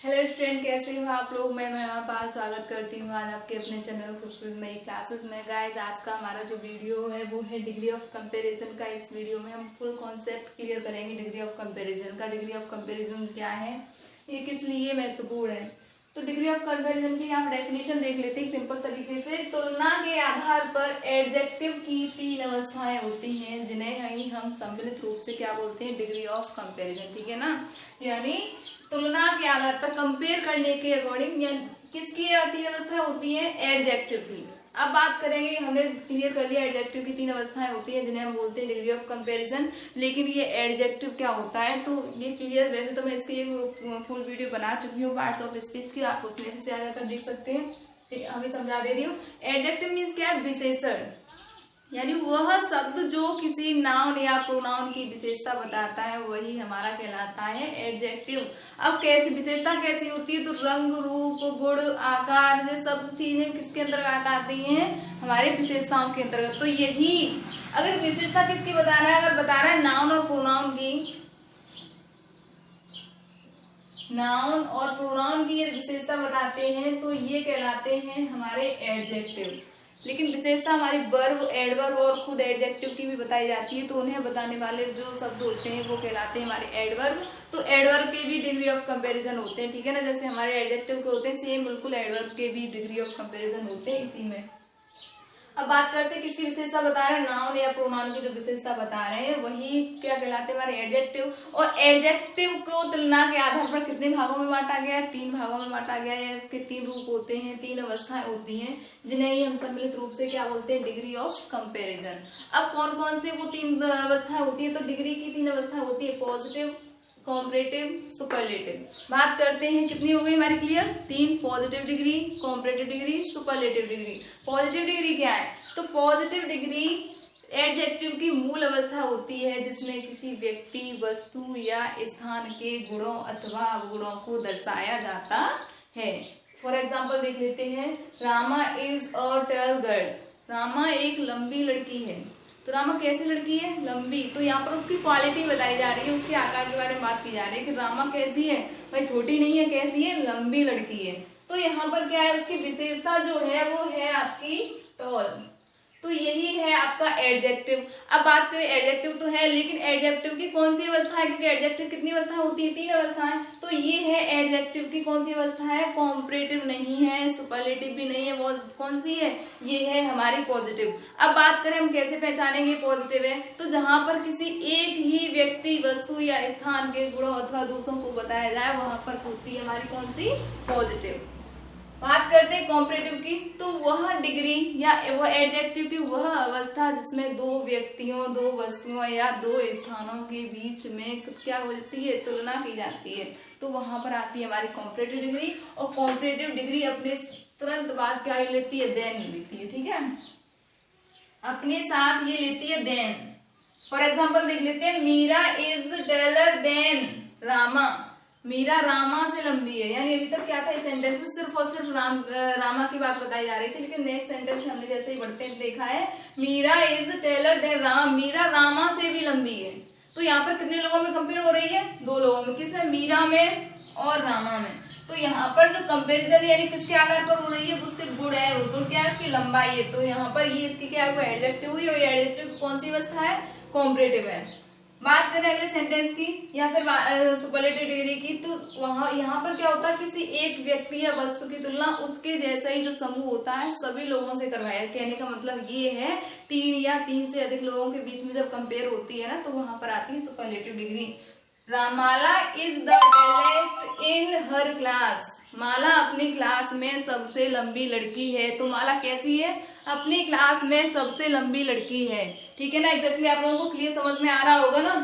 Hello student, कैसे हो आप लोग। मैं पाल स्वागत करती हूँ आज आपके अपने चैनल खूबसूरत नई क्लासेस में। गाइस, आज का हमारा जो वीडियो है वो है डिग्री ऑफ कंपैरिजन का। इस वीडियो में हम फुल कॉन्सेप्ट क्लियर करेंगे डिग्री ऑफ कंपैरिजन का। डिग्री ऑफ कंपैरिजन क्या है, ये किस लिए महत्वपूर्ण है। तो डिग्री ऑफ कंपैरिजन की यहाँ डेफिनेशन देख लेते हैं सिंपल तरीके से। तुलना के आधार पर एडजेक्टिव की 3 अवस्थाएं होती हैं जिन्हें ही हम सम्मिलित रूप से क्या बोलते हैं, डिग्री ऑफ कंपैरिजन। ठीक है ना, यानी तुलना के आधार पर कंपेयर करने के अकॉर्डिंग किसकी 3 अवस्थाएं होती हैं, एडजेक्टिव की। अब बात करेंगे, हमने क्लियर कर लिया एडजेक्टिव की 3 अवस्थाएं होती हैं जिन्हें हम बोलते हैं डिग्री ऑफ कंपैरिजन। लेकिन ये एडजेक्टिव क्या होता है तो ये क्लियर, वैसे तो मैं इसकी एक फुल वीडियो बना चुकी हूँ पार्ट्स ऑफ स्पीच की, आप उसमें भी से आकर देख सकते हैं। अभी समझा दे रही हूँ। एडजेक्टिव मीन्स क्या है, विशेषण, यानी वह शब्द जो किसी नाउन या प्रोनाउन की विशेषता बताता है वही हमारा कहलाता है एडजेक्टिव। अब कैसी विशेषता कैसी होती है, तो रंग, रूप, गुण, आकार, ये सब चीजें किसके अंतर्गत आती हैं, हमारे विशेषताओं के अंतर्गत। तो यही अगर विशेषता किसकी बता रहा है, अगर बता रहा है नाउन और प्रोनाउन की, नाउन और प्रोनाउन की यदि विशेषता बताते हैं तो ये कहलाते हैं हमारे एडजेक्टिव। लेकिन विशेषता हमारी वर्ब, एडवर्ब और खुद एडजेक्टिव की भी बताई जाती है, तो उन्हें बताने वाले जो शब्द होते हैं वो कहलाते हैं हमारे एडवर्ब। तो एडवर्ब के भी डिग्री ऑफ कंपैरिजन होते हैं, ठीक है ना, जैसे हमारे एडजेक्टिव के होते हैं सेम बिल्कुल एडवर्ब के भी डिग्री ऑफ कंपैरिजन होते हैं इसी में। अब बात करते हैं किसकी विशेषता बता रहे हैं, नाउन या प्रोनाउन की जो विशेषता बता रहे हैं वही क्या कहलाते हैं, हमारे एडजेक्टिव। और एडजेक्टिव को तुलना के आधार पर कितने भागों में बांटा गया है, 3 भागों में बांटा गया है। इसके 3 रूप होते हैं, 3 अवस्थाएं होती हैं जिन्हें ही हम सम्मिलित रूप से क्या बोलते हैं, डिग्री ऑफ कंपैरिजन। अब कौन कौन से वो 3 अवस्थाएं होती है, तो डिग्री की 3 अवस्थाएं होती है, पॉजिटिव, कॉम्परेटिव, सुपरलेटिव। बात करते हैं कितनी हो गई हमारी clear, 3, positive degree, comparative degree, superlative degree. Positive degree क्या है, तो पॉजिटिव डिग्री एडजेक्टिव की मूल अवस्था होती है जिसमें किसी व्यक्ति, वस्तु या स्थान के गुणों अथवा अवगुणों को दर्शाया जाता है। फॉर एग्जाम्पल देख लेते हैं, Rama is a tall girl. Rama एक लंबी लड़की है। तो रामा कैसी लड़की है, लंबी। तो यहाँ पर उसकी क्वालिटी बताई जा रही है, उसके आकार के बारे में बात की जा रही है कि रामा कैसी है, भाई छोटी नहीं है, कैसी है, लंबी लड़की है। तो यहाँ पर क्या है, उसकी विशेषता जो है वो है आपकी टॉल। तो यही है आपका एडजेक्टिव। अब बात करें, एडजेक्टिव तो है लेकिन एडजेक्टिव की कौन सी अवस्था है, क्योंकि एडजेक्टिव कितनी अवस्थाएं होती है, 3 अवस्थाएं। तो ये है एडजेक्टिव की कौन सी अवस्था है, कॉम्परेटिव नहीं है, सुपरलेटिव भी नहीं है, वो कौन सी है, ये है हमारी पॉजिटिव। अब बात करें हम कैसे पहचानेंगे पॉजिटिव है, तो जहां पर किसी एक ही व्यक्ति, वस्तु या स्थान के गुणों अथवा दोषों को बताया जाए वहां पर होती है हमारी कौन सी, पॉजिटिव। बात करते हैं कॉम्परेटिव की, तो वह डिग्री या वह एडजेक्टिव की वह अवस्था जिसमें 2 व्यक्तियों, 2 वस्तुओं या 2 स्थानों के बीच में क्या हो जाती है, तुलना की जाती है, तो वहां पर आती है हमारी कॉम्परेटिव डिग्री। और कॉम्परेटिव डिग्री अपने तुरंत बाद क्या लेती है, देन लेती है, ठीक है, अपने साथ ये लेती है देन। फॉर एग्जाम्पल देख लेते हैं, Meera is taller than Rama. Meera Rama से लंबी है, यानी अभी तक क्या था, इस सेंटेंस में सिर्फ और सिर्फ रामा की बात बताई जा रही थी, लेकिन नेक्स्ट सेंटेंस हमने जैसे ही बढ़ते देखा है, Meera is taller than Rama, Meera Rama से भी लंबी है। तो यहाँ पर कितने लोगों में कंपेयर हो रही है, 2 लोगों में, किसमें, मीरा में और रामा में। तो यहाँ पर जो कंपैरिजन यानी किसके आधार पर हो रही है, उसके गुण है, गुण क्या है, उसकी लंबाई है। तो यहाँ पर ये इसकी क्या है, एडजेक्टिव हुई, और एडजेक्टिव कौन सी अवस्था है, कॉम्परेटिव है। बात करें अगले सेंटेंस की या फिर सुपरलेटिव डिग्री की, तो वहां यहाँ पर क्या होता है, किसी एक व्यक्ति या वस्तु की तुलना उसके जैसा ही जो समूह होता है सभी लोगों से करवाया। कहने का मतलब ये है, 3 या 3 से अधिक लोगों के बीच में जब कंपेयर होती है ना, तो वहां पर आती है superlative degree. Ramala is the tallest in her class. Mala अपनी क्लास में सबसे लंबी लड़की है। तो माला कैसी है, अपनी क्लास में सबसे लंबी लड़की है, ठीक है ना। एग्जैक्टली आप लोगों को क्लियर समझ में आ रहा होगा ना।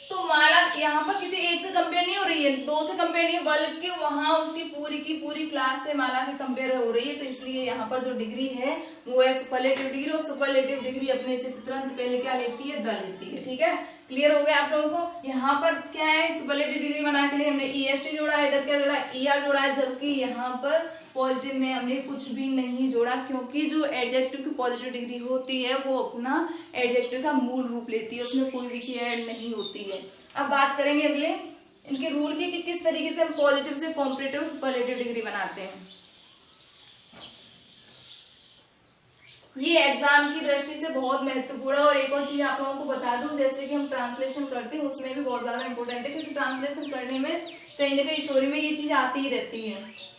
तो माला यहाँ पर किसी एक से कंपेयर नहीं हो रही है, 2 से कंपेयर नहीं, बल्कि वहां उसकी पूरी की पूरी क्लास से माला की कंपेयर हो रही है। तो इसलिए यहाँ पर जो डिग्री है वो है सुपरलेटिव डिग्री, और सुपरलेटिव डिग्री अपने से तुरंत पहले क्या लेती है, द लेती है, ठीक है। क्लियर हो गया आप लोगों को। यहाँ पर क्या है, सुपरलेटिव डिग्री बनाने के लिए हमने EST जोड़ा है, इधर क्या जोड़ा है, ER जोड़ा है, जबकि यहाँ पर पॉजिटिव में हमने कुछ भी नहीं जोड़ा, क्योंकि जो एडजेक्टिव की पॉजिटिव डिग्री होती है वो अपना एडजेक्टिव का मूल रूप लेती है, उसमें कोई भी चीज ऐड नहीं होती है। अब बात करेंगे अगले इनके रूल की कि किस तरीके से हम पॉजिटिव से कॉम्परेटिव सुपरलेटिव डिग्री बनाते हैं। ये एग्जाम की दृष्टि से बहुत महत्वपूर्ण है। और एक और चीज आप लोगों को बता दूं, जैसे कि हम ट्रांसलेशन करते हैं उसमें भी बहुत ज्यादा इंपॉर्टेंट है, क्योंकि ट्रांसलेशन करने में कहीं ना कहीं स्टोरी में ये चीज आती ही रहती है।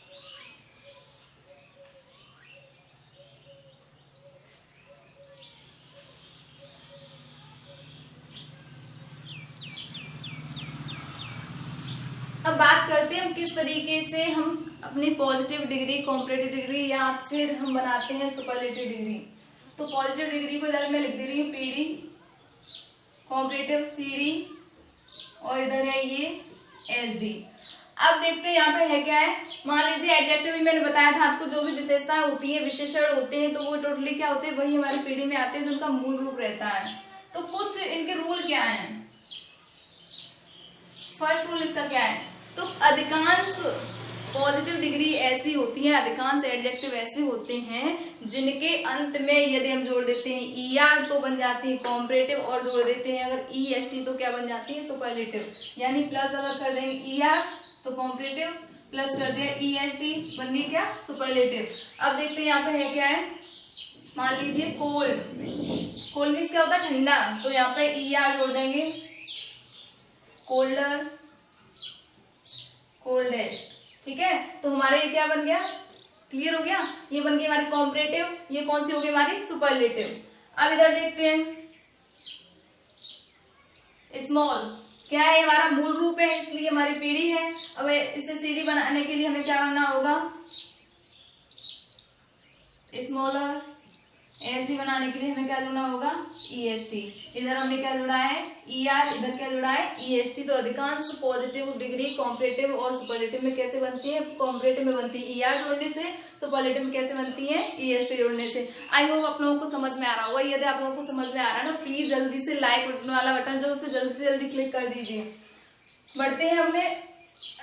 अब बात करते हैं हम किस तरीके से हम अपनी पॉजिटिव डिग्री, कॉम्परेटिव डिग्री या फिर हम बनाते हैं सुपरलेटिव डिग्री। तो पॉजिटिव डिग्री को इधर मैं लिख दे रही हूँ पीडी, कॉम्परेटिव सीडी और इधर है ये एसडी। अब देखते हैं यहाँ पे है क्या है। मान लीजिए एडजेक्टिव भी मैंने बताया था आपको, जो भी विशेषताएं होती है, विशेषण होते हैं, तो वो टोटली क्या होते हैं, वही हमारी पीडी में आते हैं, जिनका मूल रूप रहता है। तो कुछ इनके रूल क्या है। फर्स्ट रूल इसका क्या है, तो अधिकांश पॉजिटिव डिग्री ऐसी होती है, अधिकांश एडजेक्टिव ऐसे होते हैं जिनके अंत में यदि हम जोड़ देते हैं ईआर तो बन जाती है कॉम्परेटिव, और जोड़ देते हैं अगर ईएसटी तो क्या बन जाती है, सुपरलेटिव। यानी प्लस अगर कर देंगे ईआर तो कॉम्परेटिव, प्लस कर दिया ईएसटी बन गई क्या, सुपरलेटिव। अब देखते हैं यहाँ पे है क्या है। मान लीजिए कोल्ड, कोल्ड मीन्स क्या होता है, ठंडा, तो यहाँ पे ईआर जोड़ देंगे, कोल्डर, कोल्डेस्ट। ठीक है, तो हमारे ये क्या बन गया, क्लियर हो गया। ये बन गई हमारी कॉम्परेटिव, ये कौन सी होगी हमारी, सुपरलेटिव। अब इधर देखते हैं स्मॉल, क्या है, हमारा मूल रूप है इसलिए हमारी पीढ़ी है। अब इसे सीडी बनाने के लिए हमें क्या करना होगा, स्मॉलर। एसडी बनाने के लिए हमें क्या जोड़ना होगा, ईएसटी। इधर हमने क्या जोड़ा है, ईआर, इधर क्या जोड़ा है, ईएसटी। तो अधिकांश पॉजिटिव डिग्री कॉम्परेटिव और सुपरलेटिव में कैसे बनती है, कॉम्परेटिव में बनती है ईआर जोड़ने से, सुपरलेटिव में कैसे बनती है, ईएसटी जोड़ने से। आई होप आप लोगों को समझ में आ रहा होगा। यदि आप लोगों को समझ में आ रहा है ना, प्लीज जल्दी से लाइक बटन वाला बटन जो उसे जल्दी से जल्दी क्लिक कर दीजिए। बढ़ते हैं हमने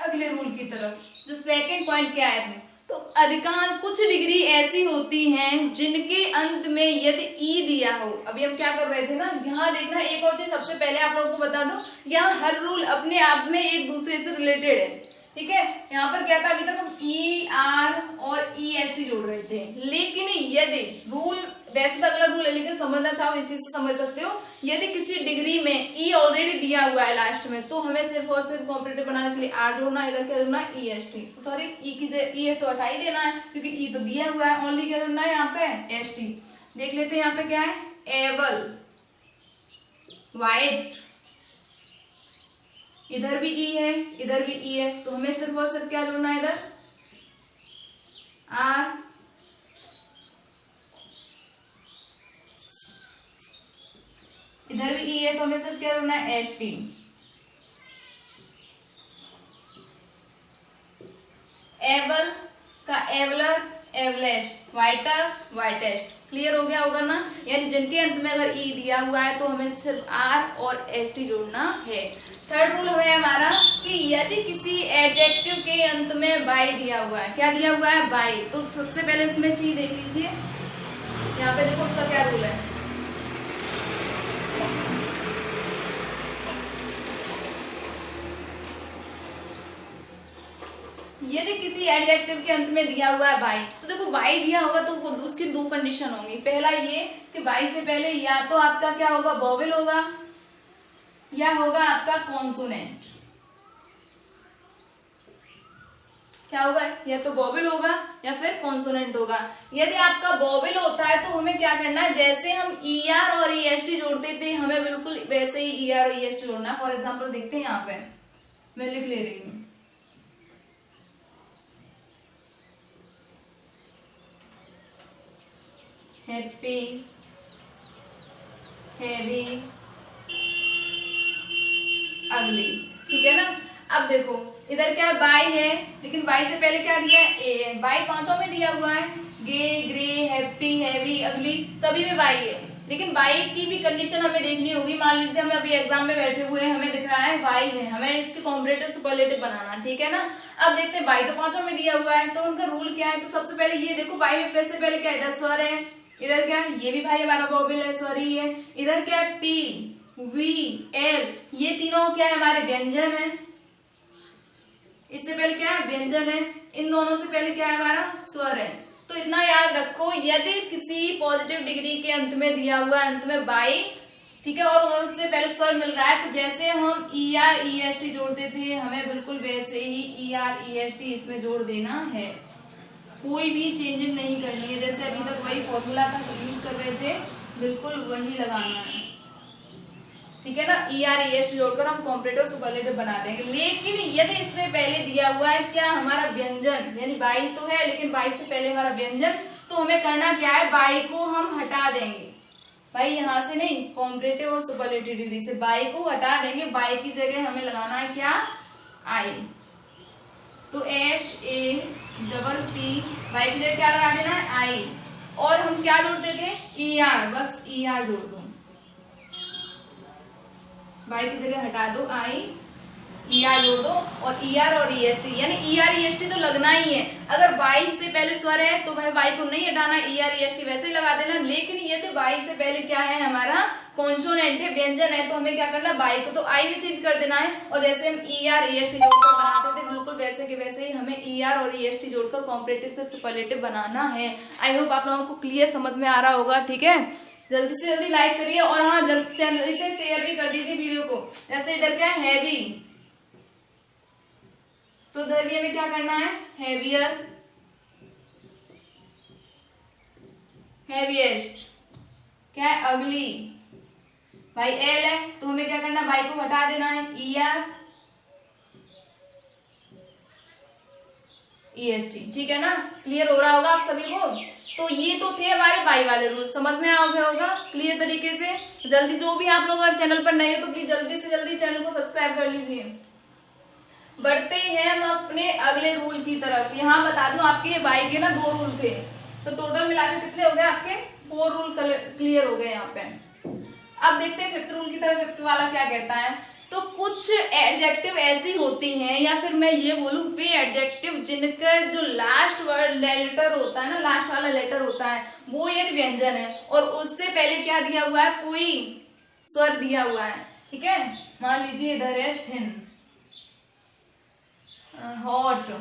अगले रूल की तरफ। जो सेकेंड पॉइंट क्या है, तो अधिकांश कुछ डिग्री ऐसी होती हैं जिनके अंत में यदि ई दिया हो। अभी हम क्या कर रहे थे ना, यहाँ देखना एक और चीज सबसे पहले आप लोगों को बता दो, यहाँ हर रूल अपने आप में एक दूसरे से रिलेटेड है। ठीक है, यहाँ पर क्या था, अभी तक हम ई आर और ई एस टी जोड़ रहे थे, लेकिन यदि रूल, वैसे तो अगला रूल है लेकिन समझना चाहो इसी से समझ सकते हो। यदि किसी डिग्री में ई ऑलरेडी दिया हुआ है लास्ट में, तो हमें सिर्फ और सिर्फ कॉम्परेटिव बनाने के लिए आर जोड़ना, इधर क्या जोड़ना, ई एस टी, सॉरी ई की ई है तो हटा ही देना है क्योंकि ई तो दिया हुआ है, ओनली क्या जोड़ना है यहाँ पे, एस टी। देख लेते हैं यहाँ पे क्या है, एबल, वाइट, इधर भी ई है, इधर भी ई है, तो हमें सिर्फ और सिर्फ क्या जोड़ना है, इधर आर, इधर भी ई है, तो हमें सिर्फ क्या जोड़ना है, एस टी। एबल का एवलर, एवलेस्ट, वाइटर, वाइटेस्ट। क्लियर हो गया होगा ना। यानी जिनके अंत में अगर ई दिया हुआ है तो हमें सिर्फ आर और एस टी जोड़ना है। थर्ड रूल है हमारा कि यदि किसी एडजेक्टिव के अंत में बाई दिया हुआ है, क्या दिया हुआ है, बाई, तो सबसे पहले इसमें चीज देख लीजिए, यहाँ पे देखो उसका क्या रूल है। यदि किसी एडजेक्टिव के अंत में दिया हुआ है बाई, तो देखो बाई दिया होगा तो उसकी दो कंडीशन होंगी। पहला ये कि बाई से पहले या तो आपका क्या होगा, वोवेल होगा, या होगा आपका कॉन्सोनेंट। क्या होगा, या तो वोवेल होगा या फिर कॉन्सोनेंट होगा। यदि आपका वोवेल होता है तो हमें क्या करना है, जैसे हम ई आर और ई एस टी जोड़ते थे, हमें बिल्कुल वैसे ही ई आर और ई एस टी जोड़ना है। फॉर एग्जाम्पल देखते हैं, यहाँ पे मैं लिख ले रही हूँ, हैप्पी, हैवी, अगली। ठीक है ना। अब देखो इधर क्या बाई है, लेकिन बाई से पहले क्या दिया है, ए है। बाई पांचों में दिया हुआ है, गे, ग्रे, हैप्पी, हैवी, अगली, सभी में बाई है। लेकिन बाई की भी कंडीशन हमें देखनी होगी। मान लीजिए हमें अभी एग्जाम में बैठे हुए हैं, हमें दिख रहा है बाई है, हमें इसके कॉम्परेटिव सुपरलेटिव बनाना, ठीक है ना। अब देखते हैं, बाई तो पांचों में दिया हुआ है, तो उनका रूल क्या है। तो सबसे पहले ये देखो, बाई में से पहले क्या, इधर स्वर है, इधर क्या है, ये भी भाई हमारा वोवेल है, सॉरी है। इधर क्या है, पी, वी, एल, ये तीनों क्या है, हमारे व्यंजन है। इससे पहले क्या है, व्यंजन है, इन दोनों से पहले क्या है हमारा, स्वर है। तो इतना याद रखो, यदि किसी पॉजिटिव डिग्री के अंत में दिया हुआ है, अंत में बाई, ठीक है, और उससे पहले स्वर मिल रहा है, तो जैसे हम E R E S T जोड़ते थे, हमें बिल्कुल वैसे ही E R E S T इसमें जोड़ देना है, कोई भी चेंजिंग नहीं करनी है। जैसे अभी तक वही फॉर्मूला था यूज कर रहे थे, बिल्कुल वही लगाना है, ठीक है ना। ई आर ई एस टी जोड़कर हम कॉम्परेटिव सुपरलेटिव बना देंगे। लेकिन यदि इससे पहले दिया हुआ है क्या, हमारा व्यंजन, यानी बाई तो है लेकिन बाई से पहले हमारा व्यंजन, तो हमें करना क्या है, बाई को हम हटा देंगे। भाई यहाँ से नहीं, कॉम्परेटिव और सुपरलेटिव डिग्री से बाई को हटा देंगे, बाई की जगह हमें लगाना है क्या, आई। तो H A double P, by की जगह क्या लगा देना है, आई। और हम क्या जोड़ते थे, ई आर, बस ई आर जोड़ दो, बाई की जगह हटा दो आई, ई आर जोड़ दो, और ई आर और ई एस टी, यानी ई आर ई एस टी तो लगना ही है। अगर बाई से पहले स्वर है तो वह बाई को नहीं हटाना, ई आर ई एस टी वैसे ही लगा देना। लेकिन ये तो बाई से पहले क्या है, हमारा कॉन्सोनेंट है, व्यंजन है, तो हमें क्या करना, बाई को तो आई में चेंज कर देना है। और जैसे हम E R E S T जोड़कर बनाते थे, बिल्कुल वैसे के वैसे ही हमें ई आर और ई एस टी जोड़कर कॉम्परेटिव से सुपरलेटिव बनाना है। आई होप आप लोगों को क्लियर समझ में आ रहा होगा, ठीक है। जल्दी से जल्दी लाइक करिए, और हाँ चैनल इसे शेयर भी कर दीजिए वीडियो को। जैसे इधर क्या है, हैवी, तो इधर भी हमें क्या करना है, हैवियर, हैवीएस्ट, क्या है, अगली, भाई एल है, तो हमें क्या करना, बाई को हटा देना है, ई आर ई एस टी, ठीक है ना। क्लियर हो रहा होगा आप सभी को। तो ये तो थे हमारे बाई वाले रूल, समझ में आ गया होगा क्लियर तरीके से। जल्दी जो भी आप लोग अगर चैनल पर नए हो तो प्लीज जल्दी से जल्दी चैनल को सब्सक्राइब कर लीजिए। बढ़ते हैं हम अपने अगले रूल की तरफ। यहाँ बता दूं, आपके बाई के ना 2 रूल थे, तो टोटल मिलाकर कितने हो गए आपके, 4 रूल क्लियर हो गए यहाँ पे। अब देखते हैं 5th रूल की तरफ। 5th वाला क्या कहता है, तो कुछ एडजेक्टिव ऐसी होती हैं, या फिर मैं ये बोलूं वे एडजेक्टिव जिनका जो लास्ट वर्ड लेटर होता है ना, लास्ट वाला लेटर होता है, वो यदि व्यंजन है और उससे पहले क्या दिया हुआ है, कोई स्वर दिया हुआ है, ठीक है। मान लीजिए इधर है थिन, हॉट,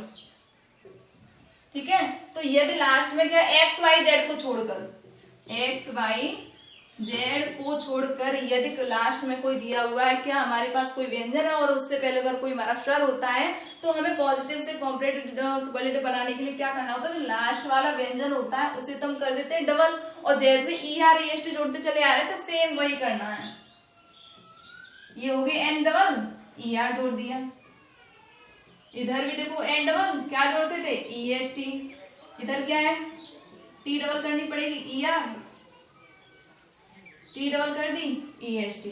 ठीक है। तो यदि लास्ट में क्या, एक्स वाई जेड को छोड़कर, एक्स वाई जेड को छोड़कर यदि लास्ट में कोई दिया हुआ है, क्या हमारे पास कोई व्यंजन है और उससे पहले अगर कोई हमारा स्वर होता है, तो हमें पॉजिटिव से कॉम्परेटिव सुपरलेटिव बनाने के लिए क्या करना होता है, तो लास्ट वाला व्यंजन होता है उसे तो हम कर देते हैं डबल, और जैसे ई आर ई एस टी जोड़ते चले आ रहे हैं तो सेम वही करना है। ये हो गई एन डबल, ई आर जोड़ दिया। इधर भी देखो एन डबल, क्या जोड़ते थे, ई एस टी। इधर क्या है, टी डबल करनी पड़ेगी, ई आर, टी डबल कर दी, E S T.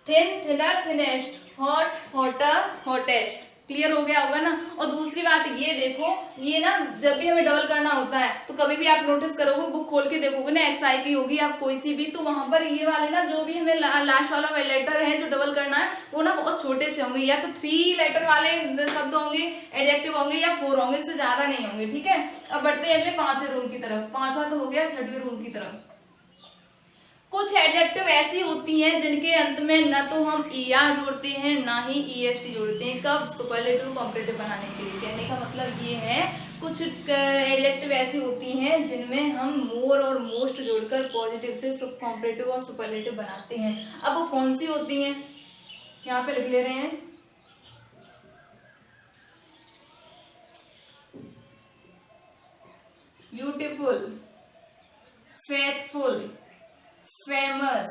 Thin, thinner, thinnest, hot, hotter, hottest. Clear हो गया होगा ना। और दूसरी बात ये देखो, ये ना जब भी हमें डबल करना होता है तो कभी भी आप नोटिस करोगे, बुक खोल के देखोगे ना, एक्स आई की होगी आप कोई सी भी, तो वहां पर ये वाले ना जो भी हमें लास्ट वाला लेटर है जो डबल करना है, वो ना बहुत छोटे से होंगे, या तो 3 लेटर वाले शब्द होंगे, एडजेक्टिव होंगे, या 4 होंगे, इससे ज्यादा नहीं होंगे, ठीक है। अब बढ़ते हैं अगले 5वें रूल की तरफ। 5वां तो हो गया, 6वें रूल की तरफ। कुछ एडजेक्टिव ऐसी होती हैं जिनके अंत में न तो हम ई आर जोड़ते हैं ना ही ई एस टी जोड़ते हैं। कब, सुपरलेटिव कॉम्परेटिव बनाने के लिए। कहने का मतलब ये है, कुछ एडजेक्टिव ऐसी होती हैं जिनमें हम मोर और मोस्ट जोड़कर पॉजिटिव से सब कॉम्परेटिव और सुपरलेटिव बनाते हैं। अब वो कौन सी होती हैं, यहाँ पे लिख ले रहे हैं। Beautiful, faithful, famous.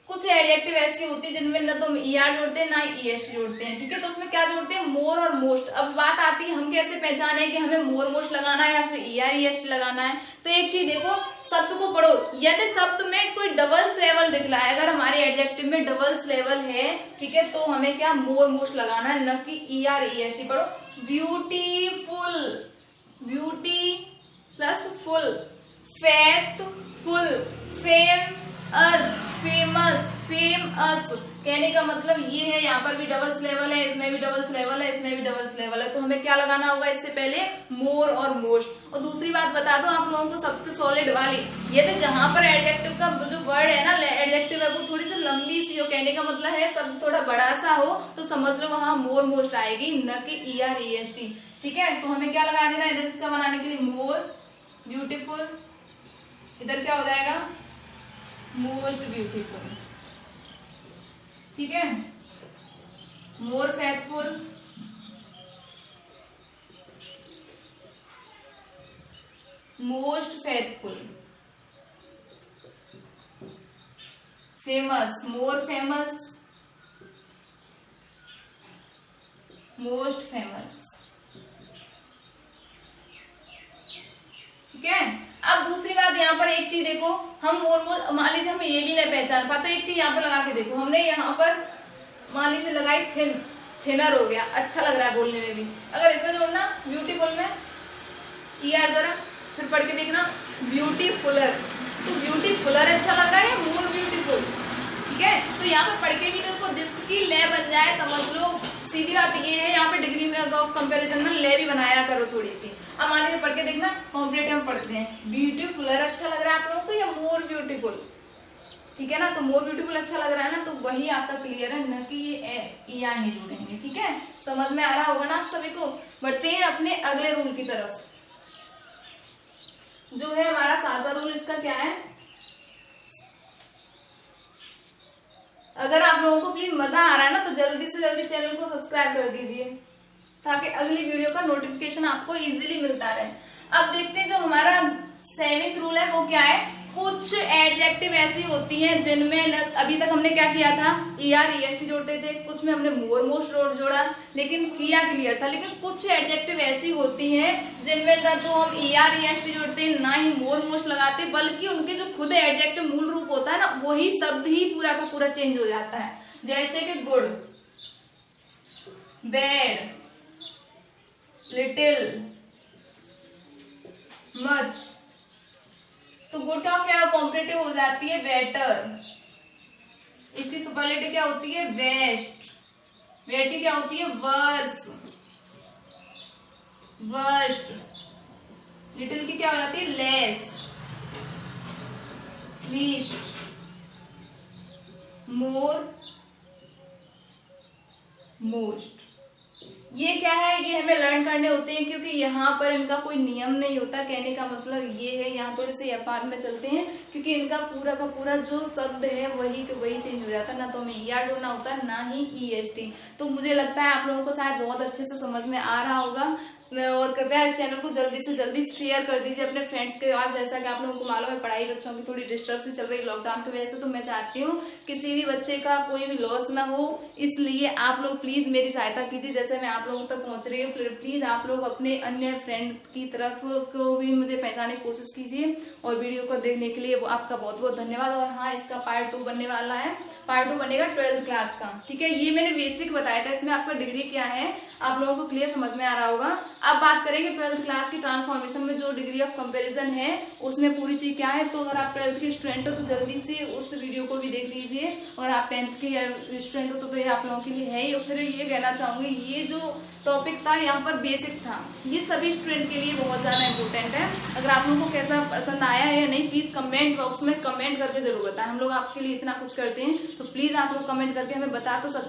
कुछ एडजेक्टिव ऐसी होती है जिनमें न तो हम ई आर जोड़ते हैं ना ई एस टी जोड़ते हैं, ठीक है। तो उसमें क्या जोड़ते हैं, मोर और मोस्ट। अब बात आती है हम कैसे पहचाने कि हमें मोर मोस्ट लगाना है या फिर ई आर ई एस टी लगाना है। तो एक चीज देखो, शब्द को पढ़ो, यदि शब्द में कोई डबल लेवल दिख रहा है, अगर हमारे एडजेक्टिव में डबल लेवल है, ठीक है, तो हमें क्या मोर मोस्ट लगाना है, न कि E R E S T. पढ़ो, beautiful, beauty plus full, faithful, fame us, famous, famous, कहने का मतलब ये है, यहाँ पर भी डबल सिलेबल है, इसमें भी डबल सिलेबल है, इसमें भी डबल सिलेबल है, तो हमें क्या लगाना होगा इससे पहले, मोर और मोस्ट। और दूसरी बात बता दो आप लोगों को सबसे सॉलिड वाली, ये तो जहां पर एडजेक्टिव का जो वर्ड है ना, एडजेक्टिव है, वो थोड़ी सी लंबी सी हो, कहने का मतलब है सब थोड़ा बड़ा सा हो, तो समझ लो वहां मोर मोस्ट आएगी, न कि EREST। ठीक है, तो हमें क्या लगा देना है इसका बनाने के लिए, मोर ब्यूटीफुल, इधर क्या हो जाएगा, मोस्ट ब्यूटीफुल। ठीक है, more faithful, most faithful, famous, more famous, most famous. ठीक है, अब दूसरी बात यहाँ पर एक चीज देखो, हम मोर मोर, मान लीजिए हमें ये भी नहीं पहचान पाते, एक चीज यहाँ पर लगा के देखो, हमने यहाँ पर मान लीजिए लगाई थिन, थिनर हो गया, अच्छा लग रहा है बोलने में भी, अगर इसमें जोड़ना ब्यूटीफुल में ER जरा, फिर पढ़ के देखना ब्यूटीफुलर, तो ब्यूटीफुलर अच्छा लग रहा है, मोर ब्यूटीफुल। ठीक है, तो यहाँ पर पढ़ के भी देखो, जिसकी ले बन जाए समझ लो, सीधी बात ये है, यहाँ पे डिग्री में ऑफ कंपैरिजन में ले भी बनाया करो थोड़ी सी। अब मान लीजिए पढ़ के देखना, कॉम्पिटेटिव पढ़ते हैं, ब्यूटीफुलर अच्छा लग रहा है आप लोगों को या मोर ब्यूटीफुल, ठीक है ना, तो मोर ब्यूटीफुल अच्छा लग रहा है ना, तो वही आपका क्लियर है, न कि ये ER नहीं जुड़ेंगे। ठीक है, समझ में आ रहा होगा ना आप सभी को। बढ़ते हैं अपने अगले रूल की तरफ, जो है हमारा 7वां रूल, इसका क्या है, अगर आप लोगों को प्लीज मजा आ रहा है ना, तो जल्दी से जल्दी चैनल को सब्सक्राइब कर दीजिए, ताकि अगली वीडियो का नोटिफिकेशन आपको इजीली मिलता रहे। अब देखते हैं जो हमारा 7वां रूल है वो क्या है, कुछ एडजेक्टिव ऐसी होती हैं जिनमें अभी तक हमने क्या किया था, EREST जोड़ते थे, कुछ में हमने मोर मोस्ट जोड़ा, लेकिन किया क्लियर था, लेकिन कुछ एडजेक्टिव ऐसी होती हैं जिनमें न तो हम EREST जोड़ते ना ही मोर मोस्ट लगाते, बल्कि उनके जो खुद एडजेक्टिव मूल रूप होता है ना, वही शब्द ही पूरा का पूरा चेंज हो जाता है। जैसे कि गुड, बैड, लिटिल, मच, तो गुड का क्या कॉम्पिटेटिव हो जाती है बेटर, इसकी सुपरलेटिव क्या होती है बेस्ट, बैड की क्या होती है वर्स्ट, वर्स्ट, लिटिल की क्या हो जाती है लेस, लीस्ट, मोर, मोस्ट। ये क्या है, ये हमें लर्न करने होते हैं, क्योंकि यहाँ पर इनका कोई नियम नहीं होता, कहने का मतलब ये है, यहाँ थोड़े से व्यापार में चलते हैं, क्योंकि इनका पूरा का पूरा जो शब्द है वही तो वही चेंज हो जाता है, ना तो हमें ER जोड़ना होता है ना ही EST। तो मुझे लगता है आप लोगों को शायद बहुत अच्छे से समझ में आ रहा होगा, और कृपया इस चैनल को जल्दी से जल्दी शेयर कर दीजिए अपने फ्रेंड्स के पास। जैसा कि आप लोगों को मालूम है, पढ़ाई बच्चों की थोड़ी डिस्टर्ब से चल रही है लॉकडाउन की वजह से, तो मैं चाहती हूँ किसी भी बच्चे का कोई भी लॉस ना हो, इसलिए आप लोग प्लीज़ मेरी सहायता कीजिए। जैसे मैं आप लोगों तक पहुँच रही हूँ, प्लीज़ आप लोग अपने अन्य फ्रेंड की तरफ को भी मुझे पहचानने की कोशिश कीजिए, और वीडियो को देखने के लिए आपका बहुत बहुत धन्यवाद। और हाँ, इसका पार्ट 2 बनने वाला है, पार्ट 2 बनेगा 12th क्लास का। ठीक है, ये मैंने बेसिक बताया था, इसमें आपका डिग्री क्या है आप लोगों को क्लियर समझ में आ रहा होगा। अब बात करेंगे 12th क्लास की ट्रांसफॉर्मेशन में जो डिग्री ऑफ कंपैरिजन है उसमें पूरी चीज क्या है। तो अगर आप 12th के स्टूडेंट हो तो जल्दी से उस वीडियो को भी देख लीजिए, और आप 10th के स्टूडेंट हो तो ये आप लोगों के लिए है ही। और फिर ये कहना चाहूँगी, ये जो टॉपिक था यहाँ पर बेसिक था, ये सभी स्टूडेंट के लिए बहुत ज़्यादा इंपॉर्टेंट है। अगर आप लोगों को कैसा पसंद आया है या नहीं, प्लीज़ कमेंट बॉक्स में कमेंट करके जरूर बताएं। हम लोग आपके लिए इतना कुछ करते हैं, तो प्लीज़ आप लोग कमेंट करके हमें बता तो सकते